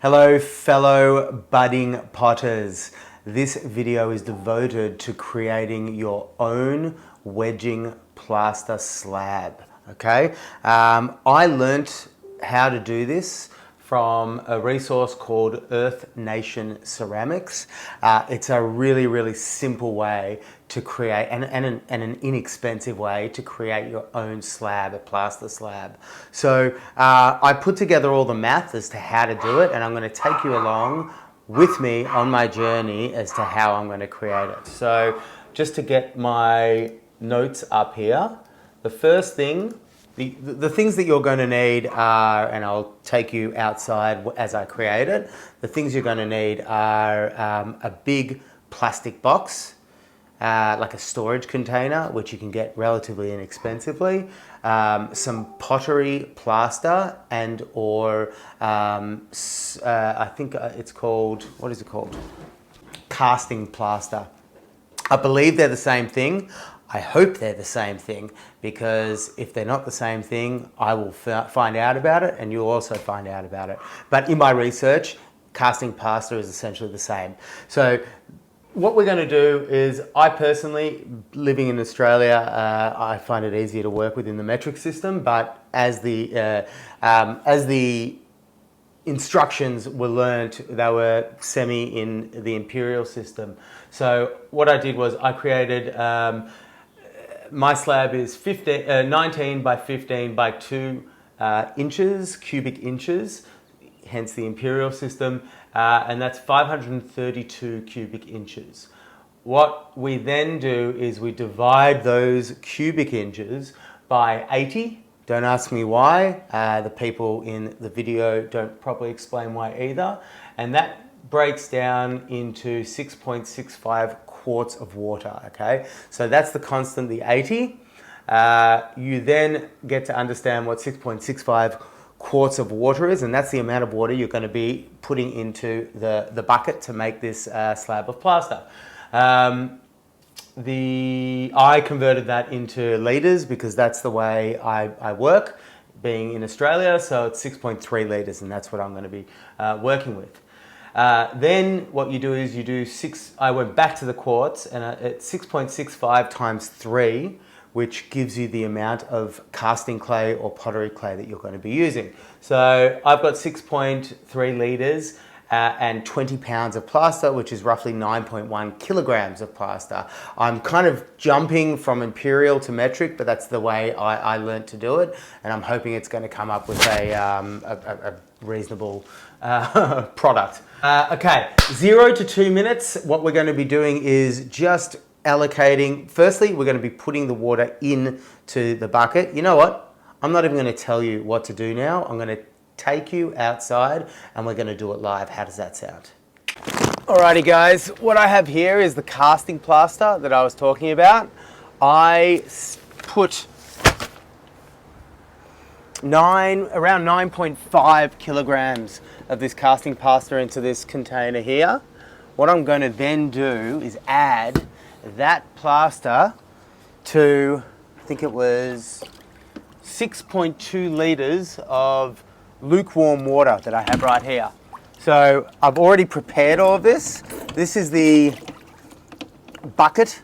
Hello fellow budding potters. This video is devoted to creating your own wedging plaster slab, okay? I learnt how to do this from a resource called Earth Nation Ceramics. It's a really simple way to create, and an inexpensive way to create your own slab, a plaster slab. So I put together all the math as to how to do it, and I'm going to take you along with me on my journey as to how I'm going to create it. So just to get my notes up here, the first thing, the things that you're going to need are, and I'll take you outside as I create it, the things you're going to need are a big plastic box, like a storage container, which you can get relatively inexpensively, some pottery plaster and or I think it's called, what is it called? Casting plaster. I believe they're the same thing. I hope they're the same thing, because if they're not the same thing, I will find out about it and you'll also find out about it. But in my research, casting plaster is essentially the same. So what we're going to do is, I personally, living in Australia, I find it easier to work within the metric system, but as the instructions were learnt, they were semi in the imperial system. So what I did was I created, my slab is 19 by 15 by 2 inches, cubic inches, hence the imperial system, and that's 532 cubic inches. What we then do is we divide those cubic inches by 80. Don't ask me why. The people in the video don't properly explain why either. And that breaks down into 6.65 quarts of water, okay? So that's the constant, the 80. You then get to understand what 6.65 quarts of water is, and that's the amount of water you're going to be putting into the bucket to make this slab of plaster. I converted that into litres because that's the way I work, being in Australia, so it's 6.3 litres, and that's what I'm going to be working with. Then what you do is you do I went back to the quarts, and it's 6.65 times 3, which gives you the amount of casting clay or pottery clay that you're going to be using. So I've got 6.3 litres and 20 pounds of plaster, which is roughly 9.1 kilograms of plaster. I'm kind of jumping from imperial to metric, but that's the way I learned to do it, and I'm hoping it's going to come up with a reasonable product. Okay, 0 to 2 minutes. What we're going to be doing is just allocating. Firstly, we're going to be putting the water into the bucket. You know what? I'm not even going to tell you what to do now. I'm going to take you outside and we're going to do it live. How does that sound? Alrighty guys, what I have here is the casting plaster that I was talking about. I put around 9.5 kilograms of this casting plaster into this container here. What I'm going to then do is add that plaster to, I think it was 6.2 litres of lukewarm water that I have right here. So I've already prepared all of this. This is the bucket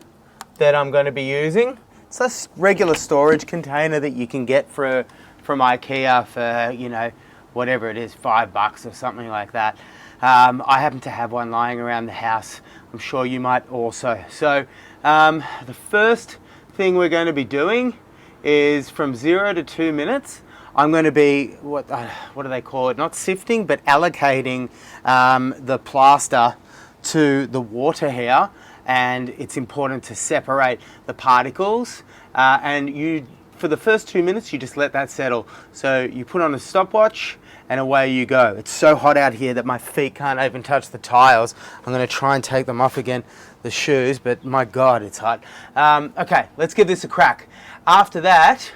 that I'm going to be using. It's a regular storage container that you can get from IKEA for, you know, whatever it is, $5 or something like that. I happen to have one lying around the house. I'm sure you might also. So the first thing we're going to be doing is, from 0 to 2 minutes, I'm going to be, what do they call it? Not sifting, but allocating the plaster to the water here. And it's important to separate the particles. And for the first 2 minutes, you just let that settle. So you put on a stopwatch and away you go. It's so hot out here that my feet can't even touch the tiles. I'm going to try and take them off again, the shoes, but my God, it's hot. Okay, let's give this a crack. After that,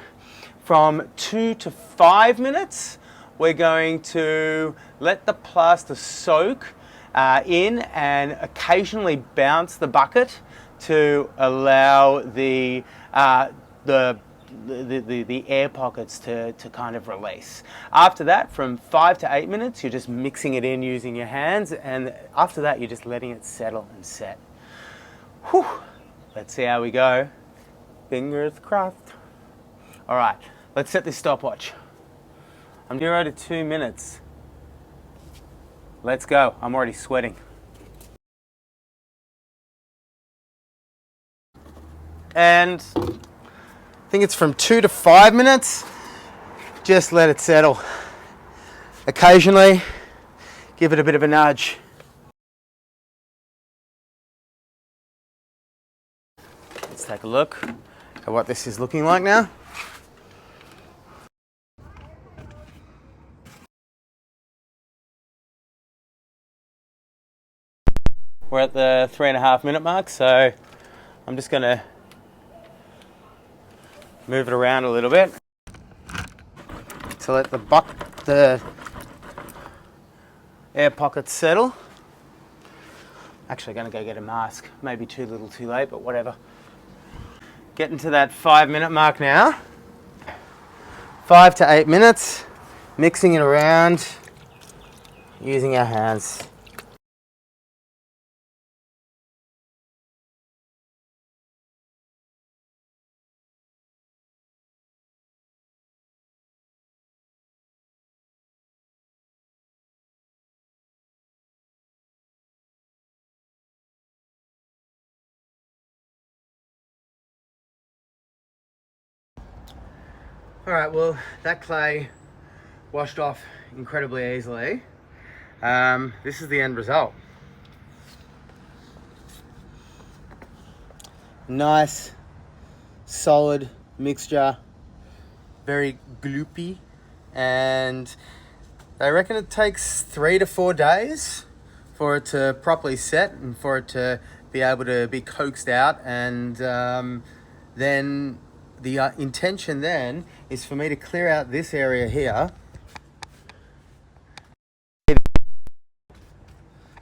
from 2 to 5 minutes, we're going to let the plaster soak in and occasionally bounce the bucket to allow the the air pockets to kind of release. After that, from 5 to 8 minutes, you're just mixing it in using your hands, and after that, you're just letting it settle and set. Whew. Let's see how we go. Fingers crossed. All right, let's set this stopwatch. I'm 0 to 2 minutes. Let's go. I'm already sweating. And I think it's from 2 to 5 minutes. Just let it settle. Occasionally, give it a bit of a nudge. Let's take a look at what this is looking like now. We're at the 3.5 minute mark, so I'm just going to move it around a little bit to let the air pockets settle. Actually going to go get a mask. Maybe too little too late, but whatever. Getting to that 5 minute mark now. 5 to 8 minutes, mixing it around using our hands. All right, well, that clay washed off incredibly easily. This is the end result. Nice, solid mixture, very gloopy, and I reckon it takes 3 to 4 days for it to properly set and for it to be able to be coaxed out, and then the intention then is for me to clear out this area here.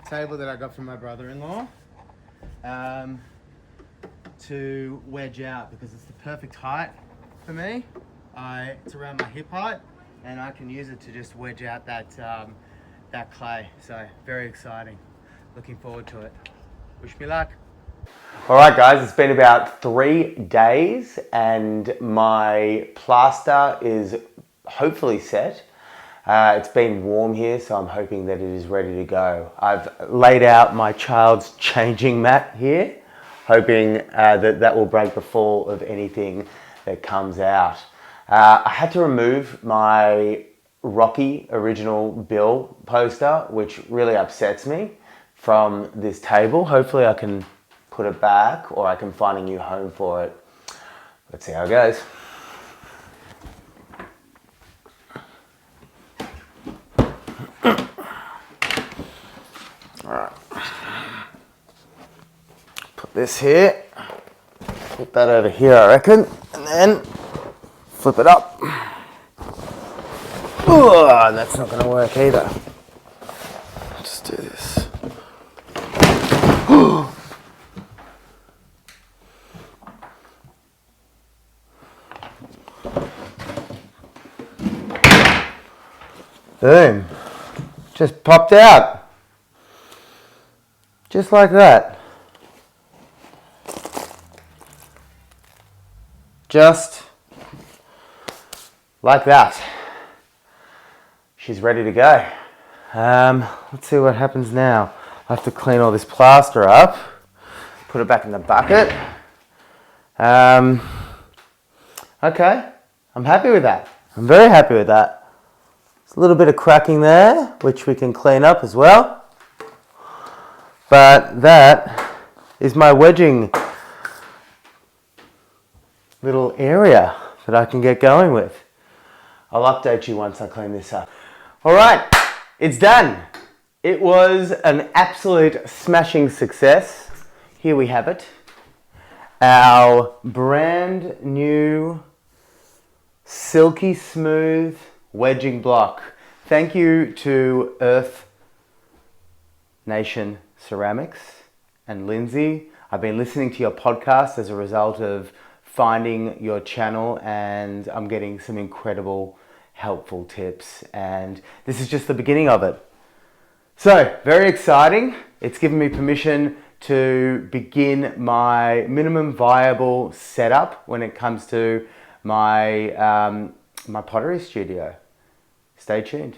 Table that I got from my brother-in-law to wedge out because it's the perfect height for me. It's around my hip height, and I can use it to just wedge out that clay. So very exciting. Looking forward to it. Wish me luck. All right, guys, it's been about 3 days and my plaster is hopefully set. It's been warm here, so I'm hoping that it is ready to go. I've laid out my child's changing mat here, hoping that will break the fall of anything that comes out. I had to remove my Rocky original Bill poster, which really upsets me, from this table. Hopefully I can put it back, or I can find a new home for it. Let's see how it goes. All right. Put this here. Put that over here, I reckon, and then flip it up. Oh, that's not going to work either. Let's do this. Boom. Just popped out. Just like that. Just like that. She's ready to go. Let's see what happens now. I have to clean all this plaster up, put it back in the bucket. Okay, I'm happy with that. I'm very happy with that. There's a little bit of cracking there, which we can clean up as well. But that is my wedging little area that I can get going with. I'll update you once I clean this up. All right, it's done. It was an absolute smashing success. Here we have it. Our brand new silky smooth wedging block. Thank you to Earth Nation Ceramics and Lindsay. I've been listening to your podcast as a result of finding your channel, and I'm getting some incredible helpful tips, and this is just the beginning of it. So very exciting. It's given me permission to begin my minimum viable setup when it comes to my my pottery studio. Stay tuned.